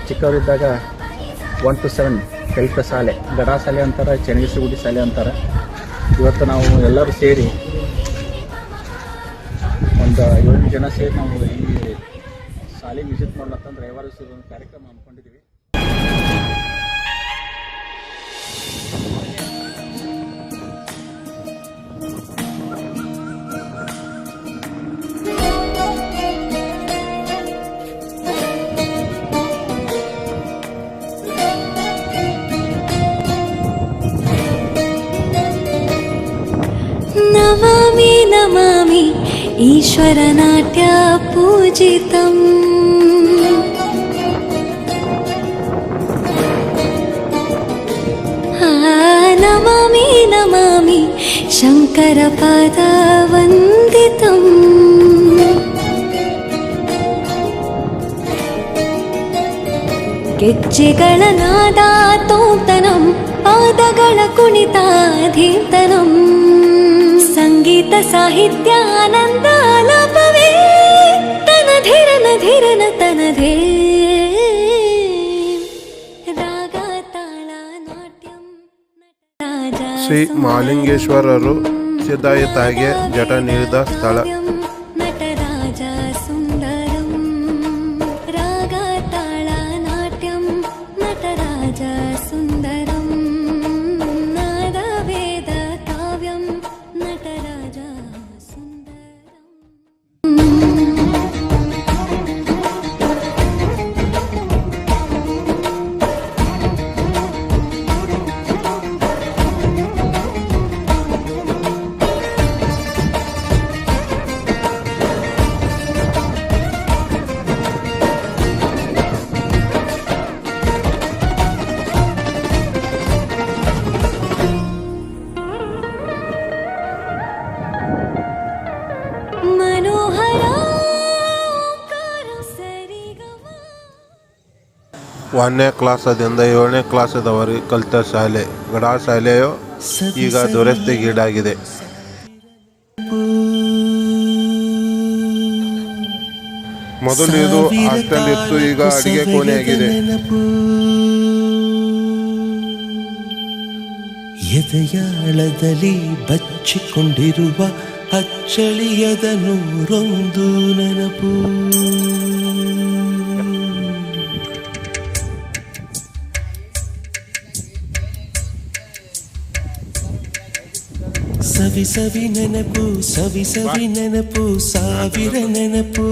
ಚಿಕ್ಕವರಿದ್ದಾಗ 1 to 7 ಕಲಿತ ಶಾಲೆ, ಗಡಾ ಶಾಲೆ ಅಂತಾರೆ, ಚೆನ್ನಗಿಸುಗುಡಿ ಶಾಲೆ ಅಂತಾರೆ. ಇವತ್ತು ನಾವು ಎಲ್ಲರೂ ಸೇರಿ ಒಂದು 7 ಜನ ಸೇರಿ ನಾವು ಈ ಶಾಲೆ ವಿಸಿಟ್ ಮಾಡ್ಲತ್ತಂದ್ರೆ ರವಿವಾರ ಒಂದು ಕಾರ್ಯಕ್ರಮ ಹಮ್ಮಿಕೊಂಡಿದ್ದೀವಿ. ನಮಾಮಿ ನಮಾಮಿ ಈಶ್ವರ ನಾಟ್ಯ ಪೂಜಿತಂ. ನಮಾಮಿ ನಮಾಮಿ ಶಂಕರ ಪಾದ ವಂದಿತಂ. ಗೆಜ್ಜೆಗಳ ನಾದ ತೋಂತನಂ, ಪಾದಗಳ ಕುಣಿತಾಧೀತನಂ. ಸಂಗೀತ ಸಾಹಿತ್ಯ ಆನಂದ ಆಲಾಪವೇ ತನಧಿರನ ಧಿರನ ತನಧೇ. ರಾಗ ತಾಳ ನಾಟ್ಯಂ ರಾಜ. ಶ್ರೀ ಮಹಾಲಿಂಗೇಶ್ವರರು ಸಿದ್ಧಾಯಿತಾಗೆ ಜಟ ನೀಡಿದ ಸ್ಥಳ. ನಟರಾಜ ಸುಂದರಂ. ರಾಗ ತಾಳ ನಾಟ್ಯಂ ನಟರಾಜ ಸುಂದರಂ. ನಾದ ವೇದ ಕಾವ್ಯಂ ನಟರಾಜ ಸುಂದರಂ. ಮನೋಹರ ಓಂಕಾರ ಸರಿಗಮ. 1ನೇ ಕ್ಲಾಸದಿಂದ 7ನೇ ಕ್ಲಾಸದವರೆಗೆ ಕಲಿತ ಶಾಲೆ. ಗಡಾ ಶಾಲೆಯು ಈಗ ದುರಸ್ತಿಗೀಡಾಗಿದೆ. ಮೊದಲು ಇದು ಹಾಸ್ಟೆಲ್ ಇತ್ತು, ಈಗ ಅಡಿಗೆ ಕೋಣೆಯಾಗಿದೆ. ಎದೆಯಾಳದಲ್ಲಿ ಬಚ್ಚಿಕೊಂಡಿರುವ ಅಚ್ಚಳಿಯದ ನೂರೊಂದು ನೆನಪು. ಸವಿ ಸವಿ ನೆನಪು, ಸವಿ ಸವಿ ನೆನಪು, ಸಾವಿರ ನೆನಪು.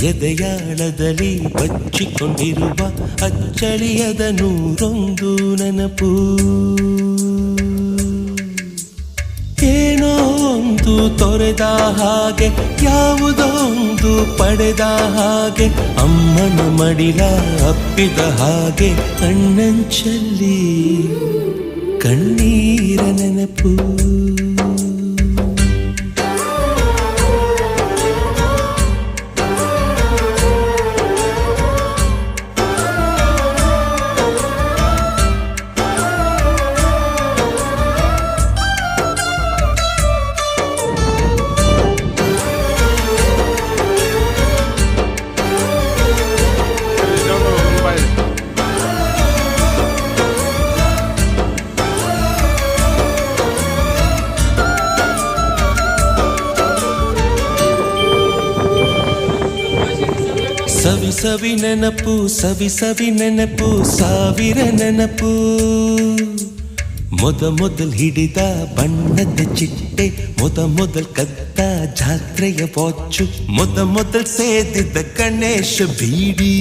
ಎದೆಯಾಳದಲ್ಲಿ ಬಚ್ಚಿಕೊಂಡಿರುವ ಅಚ್ಚಳಿಯದ ನೂರೊಂದು ನೆನಪು. ಏನೋ ಒಂದು ತೊರೆದ ಹಾಗೆ, ಯಾವುದೋ ಒಂದು ಪಡೆದ ಹಾಗೆ, ಅಮ್ಮನ ಮಡಿಲ ಅಪ್ಪಿದ ಹಾಗೆ, ಕಣ್ಣಂಚಲ್ಲಿ ಕಣ್ಣೀರ ನೆನಪು. ಸವಿ ಸವಿ ನೆನಪು, ಸವಿ ಸವಿ ನೆನಪು, ಸಾವಿರ ನೆನಪು. ಮೊದಲ್ ಹಿಡಿದ ಬಣ್ಣದ ಚಿಟ್ಟೆ, ಮೊದಲ್ ಕದ್ದ ಜಾತ್ರೆಯ ವಾಚು, ಮೊದಲ್ ಸೇದಿದ್ದ ಗಣೇಶ ಬೀಡಿ.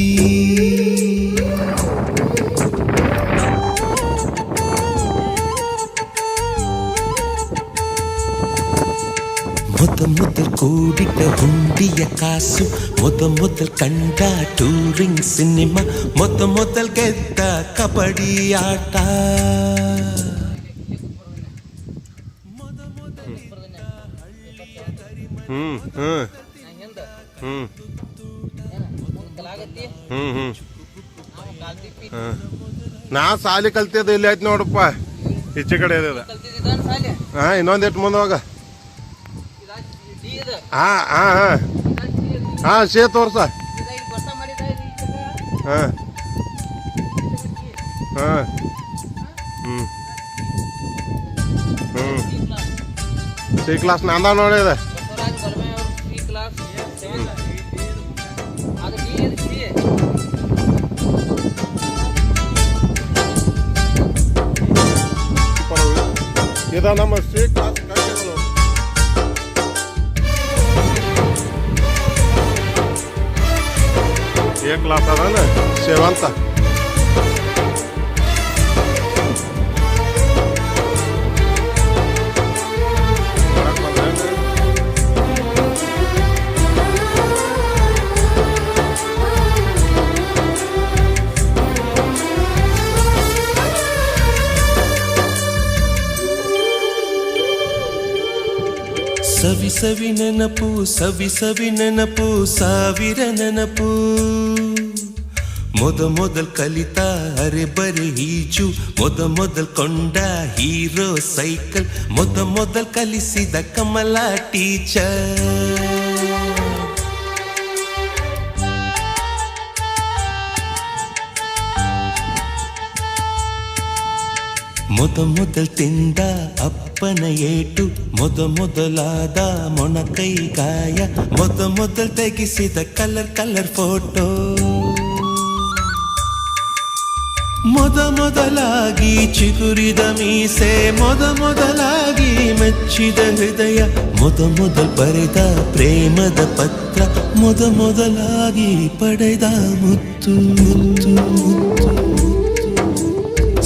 ಮೊದಲ್ ಕೂಡಿಟ್ಟ ಹುಂಡಿಯ ಕಾಸು, ಮೊದಲ್ ಕಂಡ ಟೂರಿಂಗ್ ಸಿನಿಮಾ, ಮೊದಲ್ ಗೆದ್ದ ಕಬಡ್ಡಿ ಆಟ. ನಾ ಸಾಲಿ ಕಲ್ತಿದ್ದ ಇಲ್ಲಿ ಆಯ್ತು ನೋಡಪ್ಪ, ಈಚೆ ಕಡೆ ಇದೆ. ಹಾ, ಇನ್ನೊಂದಿಟ್ಟು ಮುಂದೆ ಹೋಗ. ಹಾ ಹಾ ಹಾ ಹಾ, ಶೇ ತೋರ್ಸ. ಹಾಂ ಹಾಂ ಹ್ಞೂ ಸಿ ಕ್ಲಾಸ್ ನಂದ ನೋಡಿದೆ ಇದು ನಮ್ಮ ಸಿ ಕ್ಲಾಸ್ ए क्लास अदान सेवंत ಸವಿ ಸವಿ ನೆನಪು ಸವಿ ಸವಿ ನೆನಪು ಸಾವಿರ ನೆನಪು ಮೊದಲ್ ಕಲಿತ ಅರೆ ಬರೆ ಈಜು ಮೊದಲ್ ಕೊಂಡ ಹೀರೋ ಸೈಕಲ್ ಮೊದಲ್ ಕಲಿಸಿದ ಕಮಲ ಟೀಚರ್ ಮೊದಲ್ ತಿಂದ ಅಪ್ಪನ ಏಟು ಮೊದಲಾದ ಮೊಣಕೈ ಗಾಯ ಮೊದಲ್ ತೆಗೆಸಿದ ಕಲರ್ ಫೋಟೋ ಮೊದಲಾಗಿ ಚಿಗುರಿದ ಮೀಸೆ ಮೊದಲಾಗಿ ಮೆಚ್ಚಿದ ಹೃದಯ ಮೊದಲ್ ಬರೆದ ಪ್ರೇಮದ ಪತ್ರ ಮೊದಲಾಗಿ ಪಡೆದ ಮುತ್ತು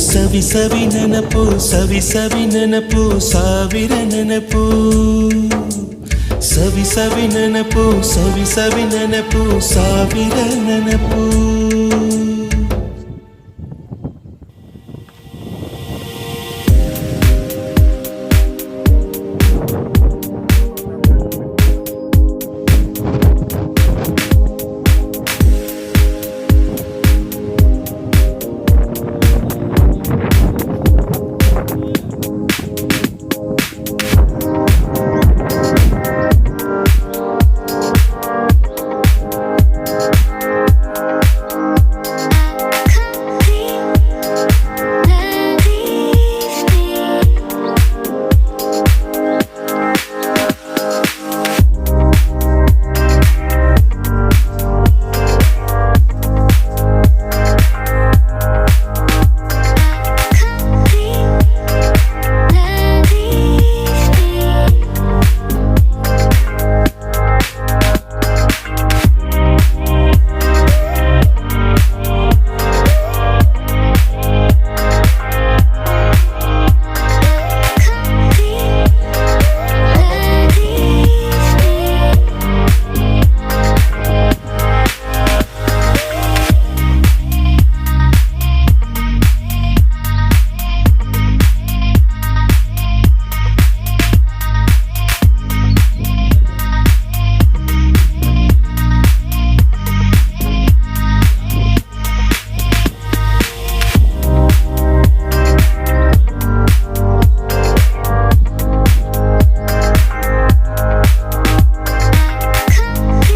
ಸವಿ ಸವಿ ನೆನಪು ಸವಿ ಸವಿ ನೆನಪು ಸಾವಿರ ನೆನಪು ಸವಿ ಸವಿ ನೆನಪು ಸವಿ ಸವಿ ನೆನಪು ಸಾವಿರ ನೆನಪು